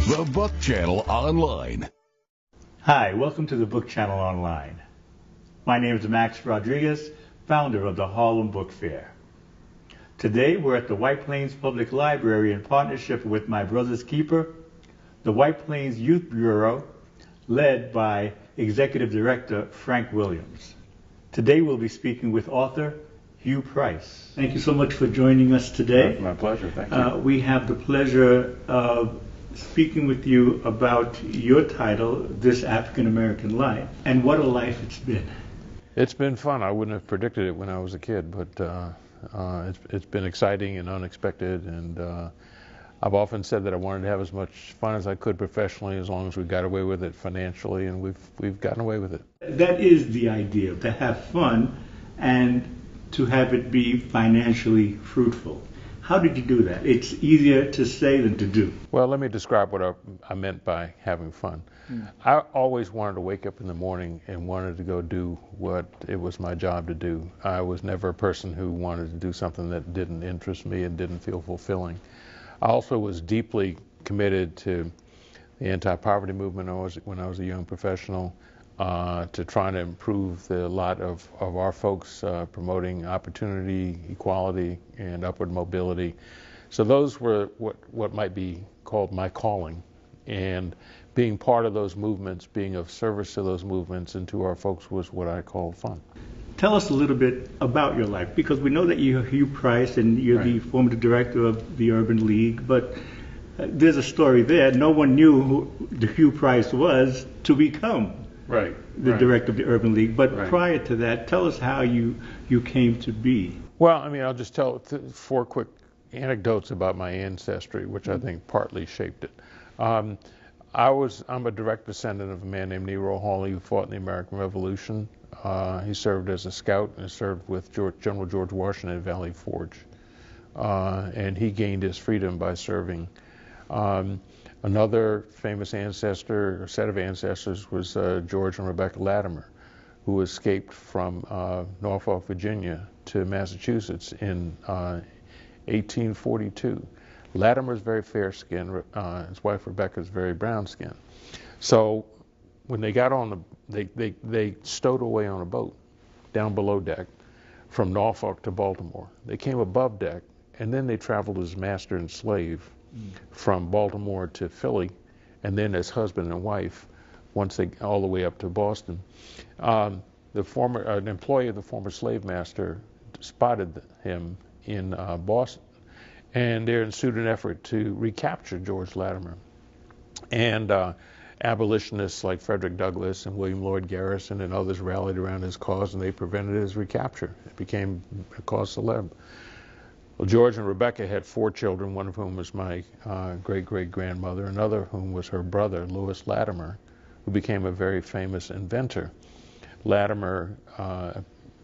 The Book Channel Online. Hi, welcome to the Book Channel Online. My name is Max Rodriguez, founder of the Harlem Book Fair. Today we're at the White Plains Public Library in partnership with my brother's keeper, the White Plains Youth Bureau, led by Executive Director Frank Williams. Today we'll be speaking with author Hugh Price. Thank you so much for joining us today. My pleasure, thank you. We have the pleasure of speaking with you about your title, This African American Life, and what a life it's been. It's been fun. I wouldn't have predicted it when I was a kid, but it's been exciting and unexpected, and I've often said that I wanted to have as much fun as I could professionally, as long as we got away with it financially, and we've gotten away with it. That is the idea, to have fun and to have it be financially fruitful. How did you do that? It's easier to say than to do. Well, let me describe what I meant by having fun. I always wanted to wake up in the morning and wanted to go do what it was my job to do. I was never a person who wanted to do something that didn't interest me and didn't feel fulfilling. I also was deeply committed to the anti-poverty movement when I was a young professional, to trying to improve the lot of our folks, promoting opportunity, equality, and upward mobility. So those were what might be called my calling. And being part of those movements, being of service to those movements and to our folks was what I call fun. Tell us a little bit about your life, because we know that you're Hugh Price and you're the former director of the Urban League, but there's a story there. No one knew who the Hugh Price was to become the director of the Urban League. But prior to that, tell us how you came to be. Well, I mean, I'll just tell 4 quick anecdotes about my ancestry, which I think partly shaped it. I'm a direct descendant of a man named Nero Hawley, who fought in the American Revolution. He served as a scout and served with General George Washington at Valley Forge. And he gained his freedom by serving. Another famous ancestor, or set of ancestors, was George and Rebecca Latimer, who escaped from Norfolk, Virginia to Massachusetts in 1842. Latimer's very fair skin, his wife Rebecca's very brown skin. So when they got on they stowed away on a boat down below deck from Norfolk to Baltimore. They came above deck, and then they traveled as master and slave from Baltimore to Philly, and then as husband and wife once they all the way up to Boston. An employee of the former slave master spotted him in Boston, and there ensued an effort to recapture George Latimer. And abolitionists like Frederick Douglass and William Lloyd Garrison and others rallied around his cause, and they prevented his recapture. It became a cause célèbre. Well, George and Rebecca had 4 children, one of whom was my great-great-grandmother, another of whom was her brother, Lewis Latimer, who became a very famous inventor. Latimer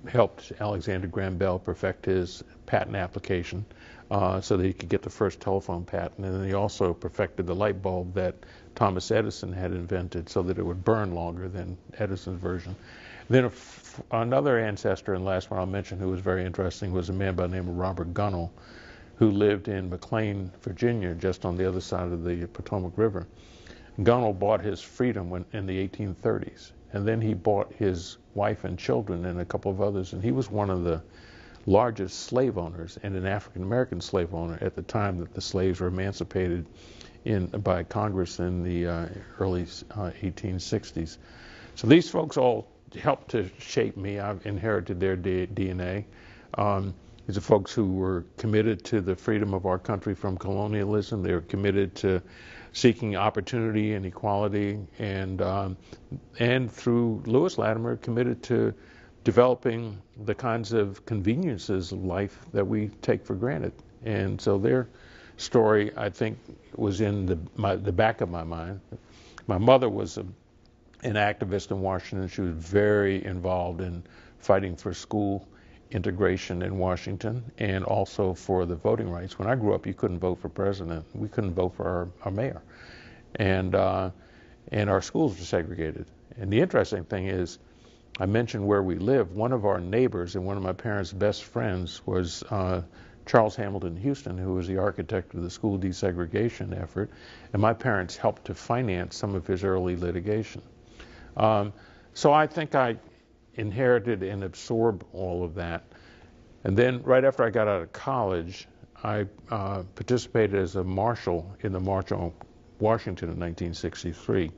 helped Alexander Graham Bell perfect his patent application so that he could get the first telephone patent, and then he also perfected the light bulb that Thomas Edison had invented so that it would burn longer than Edison's version. Then another ancestor, and last one I'll mention, who was very interesting, was a man by the name of Robert Gunnell, who lived in McLean, Virginia, just on the other side of the Potomac River. Gunnell bought his freedom in the 1830s, and then he bought his wife and children and a couple of others, and he was one of the largest slave owners and an African-American slave owner at the time that the slaves were emancipated by Congress in the early 1860s. So these folks all helped to shape me. I've inherited their DNA. These are folks who were committed to the freedom of our country from colonialism. They were committed to seeking opportunity and equality, and through Lewis Latimer, committed to developing the kinds of conveniences of life that we take for granted. And so their story, I think, was in the back of my mind. My mother was an activist in Washington. She was very involved in fighting for school integration in Washington and also for the voting rights. When I grew up, you couldn't vote for president. We couldn't vote for our mayor. And our schools were segregated. And the interesting thing is, I mentioned where we live. One of our neighbors and one of my parents' best friends was Charles Hamilton Houston, who was the architect of the school desegregation effort, and my parents helped to finance some of his early litigation. So I think I inherited and absorbed all of that. And then right after I got out of college, I participated as a marshal in the March on Washington in 1963.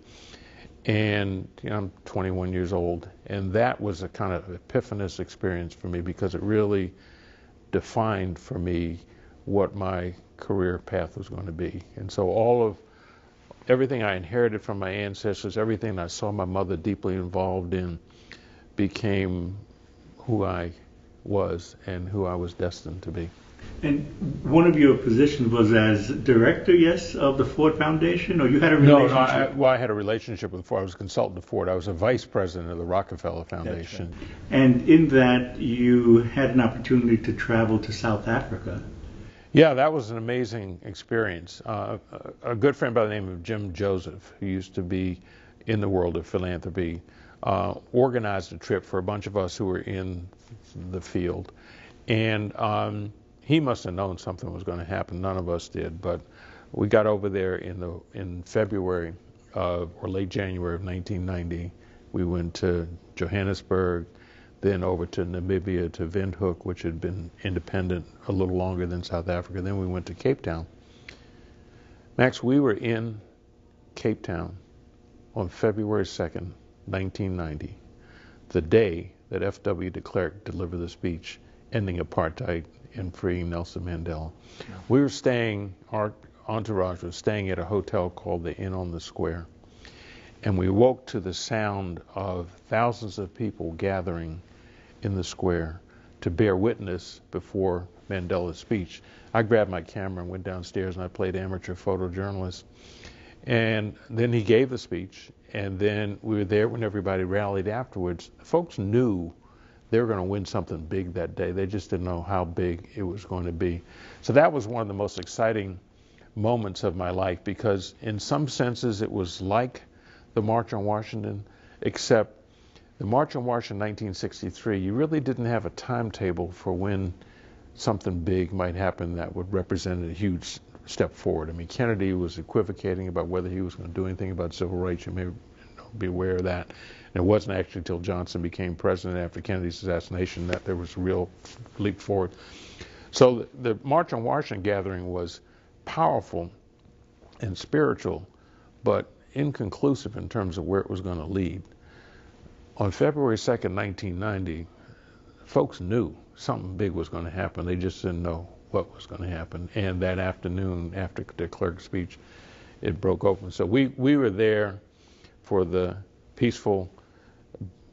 And I'm 21 years old, and that was a kind of epiphanous experience for me because it really defined for me what my career path was going to be. And so everything I inherited from my ancestors, everything I saw my mother deeply involved in, became who I was and who I was destined to be. And one of your positions was as director, yes, of the Ford Foundation, or you had a relationship? No, I had a relationship with Ford. I was a consultant to Ford. I was a vice president of the Rockefeller Foundation. Right. And in that, you had an opportunity to travel to South Africa. Yeah, that was an amazing experience. A good friend by the name of Jim Joseph, who used to be in the world of philanthropy, organized a trip for a bunch of us who were in the field. And he must have known something was going to happen. None of us did, but we got over there in February or late January of 1990. We went to Johannesburg, then over to Namibia, to Windhoek, which had been independent a little longer than South Africa. Then we went to Cape Town. Max, we were in Cape Town on February 2nd, 1990, the day that F.W. de Klerk delivered the speech ending apartheid and freeing Nelson Mandela. Yeah. We were staying, our entourage was staying at a hotel called the Inn on the Square. And we woke to the sound of thousands of people gathering in the square to bear witness before Mandela's speech. I grabbed my camera and went downstairs and I played amateur photojournalist. And then he gave the speech, and then we were there when everybody rallied afterwards. Folks knew they were going to win something big that day. They just didn't know how big it was going to be. So that was one of the most exciting moments of my life, because in some senses it was like the March on Washington, except the March on Washington 1963, you really didn't have a timetable for when something big might happen that would represent a huge step forward. I mean, Kennedy was equivocating about whether he was going to do anything about civil rights. You may be aware of that. And it wasn't actually until Johnson became president after Kennedy's assassination that there was a real leap forward. So the March on Washington gathering was powerful and spiritual, but inconclusive in terms of where it was going to lead. On February 2nd, 1990, folks knew something big was going to happen. They just didn't know what was going to happen. And that afternoon, after de Klerk's speech, it broke open. So we were there for the peaceful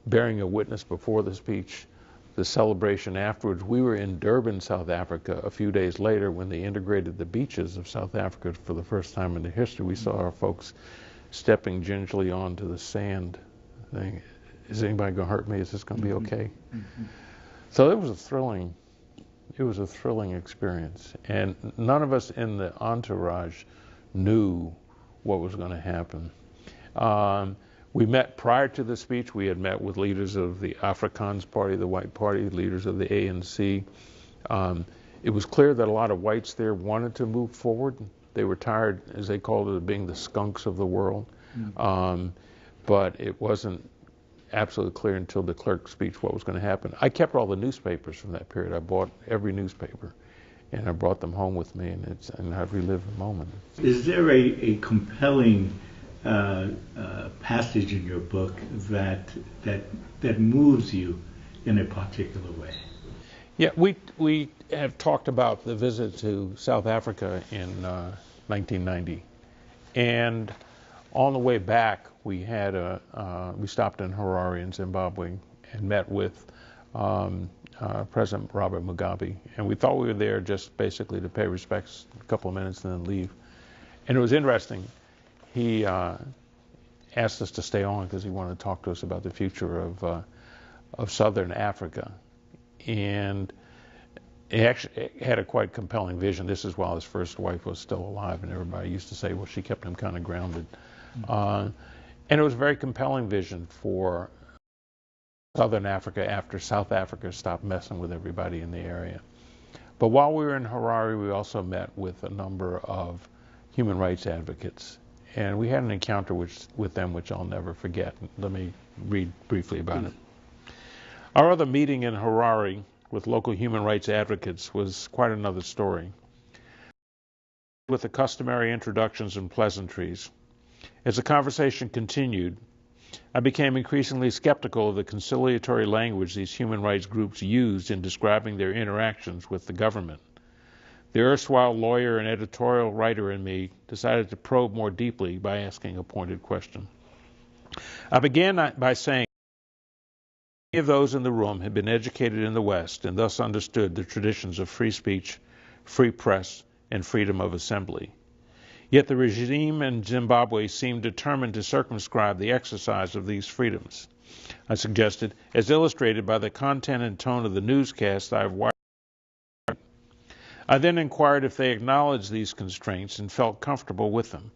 bearing of witness before the speech, the celebration afterwards. We were in Durban, South Africa, a few days later when they integrated the beaches of South Africa for the first time in their history. We saw our folks stepping gingerly onto the sand, saying, "Is anybody going to hurt me? Is this going to be okay?" Mm-hmm. So it was a thrilling experience, and none of us in the entourage knew what was going to happen. We met prior to the speech. We had met with leaders of the Afrikaans Party, the White Party, leaders of the ANC. It was clear that a lot of whites there wanted to move forward. They were tired, as they called it, of being the skunks of the world. Mm-hmm. But it wasn't absolutely clear until de Klerk's speech what was going to happen. I kept all the newspapers from that period. I bought every newspaper, and I brought them home with me, and I've relived the moment. Is there a compelling passage in your book that moves you in a particular way? Yeah, we have talked about the visit to South Africa in 1990, and on the way back we had we stopped in Harare in Zimbabwe and met with President Robert Mugabe, and we thought we were there just basically to pay respects, a couple of minutes and then leave. And it was interesting. He asked us to stay on because he wanted to talk to us about the future of Southern Africa. And he actually had a quite compelling vision. This is while his first wife was still alive, and everybody used to say, well, she kept him kind of grounded. Mm-hmm. And it was a very compelling vision for Southern Africa after South Africa stopped messing with everybody in the area. But while we were in Harare, we also met with a number of human rights advocates. And we had an encounter with them which I'll never forget. Let me read briefly about it. Our other meeting in Harare with local human rights advocates was quite another story. With the customary introductions and pleasantries. As the conversation continued, I became increasingly skeptical of the conciliatory language these human rights groups used in describing their interactions with the government. The erstwhile lawyer and editorial writer in me decided to probe more deeply by asking a pointed question. I began by saying many of those in the room had been educated in the West and thus understood the traditions of free speech, free press, and freedom of assembly. Yet the regime in Zimbabwe seemed determined to circumscribe the exercise of these freedoms. I suggested, as illustrated by the content and tone of the newscast I have watched. I then inquired if they acknowledged these constraints and felt comfortable with them.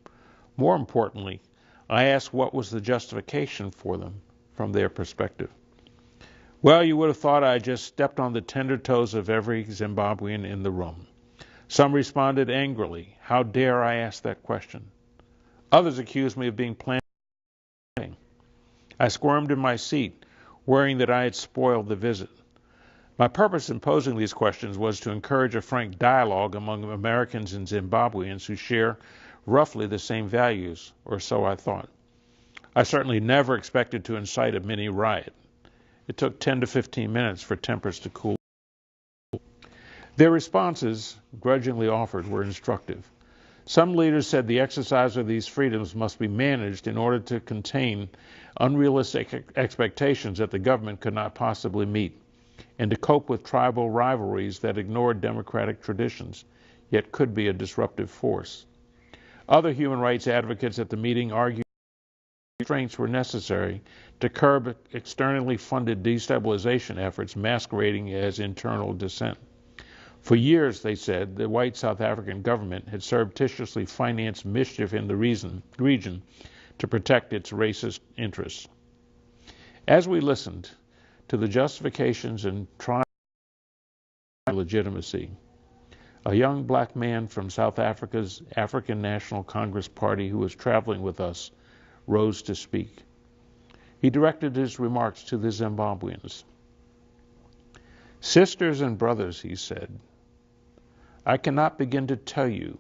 More importantly, I asked what was the justification for them from their perspective. Well, you would have thought I had just stepped on the tender toes of every Zimbabwean in the room. Some responded angrily, how dare I ask that question? Others accused me of being planning. I squirmed in my seat, worrying that I had spoiled the visit. My purpose in posing these questions was to encourage a frank dialogue among Americans and Zimbabweans who share roughly the same values, or so I thought. I certainly never expected to incite a mini riot. It took 10 to 15 minutes for tempers to cool. Their responses, grudgingly offered, were instructive. Some leaders said the exercise of these freedoms must be managed in order to contain unrealistic expectations that the government could not possibly meet, and to cope with tribal rivalries that ignored democratic traditions, yet could be a disruptive force. Other human rights advocates at the meeting argued restraints were necessary to curb externally funded destabilization efforts masquerading as internal dissent. For years, they said, the white South African government had surreptitiously financed mischief in the region to protect its racist interests. As we listened to the justifications and trial legitimacy, a young black man from South Africa's African National Congress Party who was traveling with us rose to speak. He directed his remarks to the Zimbabweans. Sisters and brothers, he said, I cannot begin to tell you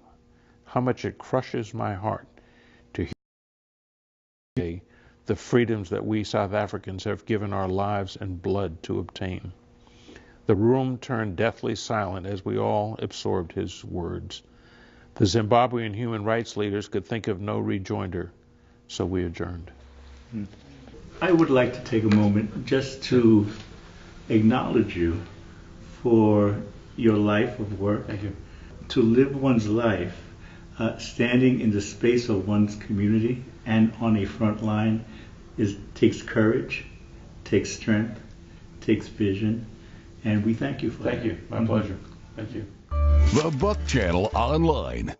how much it crushes my heart to hear the freedoms that we South Africans have given our lives and blood to obtain. The room turned deathly silent as we all absorbed his words. The Zimbabwean human rights leaders could think of no rejoinder, so we adjourned. I would like to take a moment just to acknowledge you for your life of work. Thank you. To live one's life standing in the space of one's community and on a front line takes courage, takes strength, takes vision, and we thank you for that. Thank you. My pleasure. Thank you. The Buck Channel Online.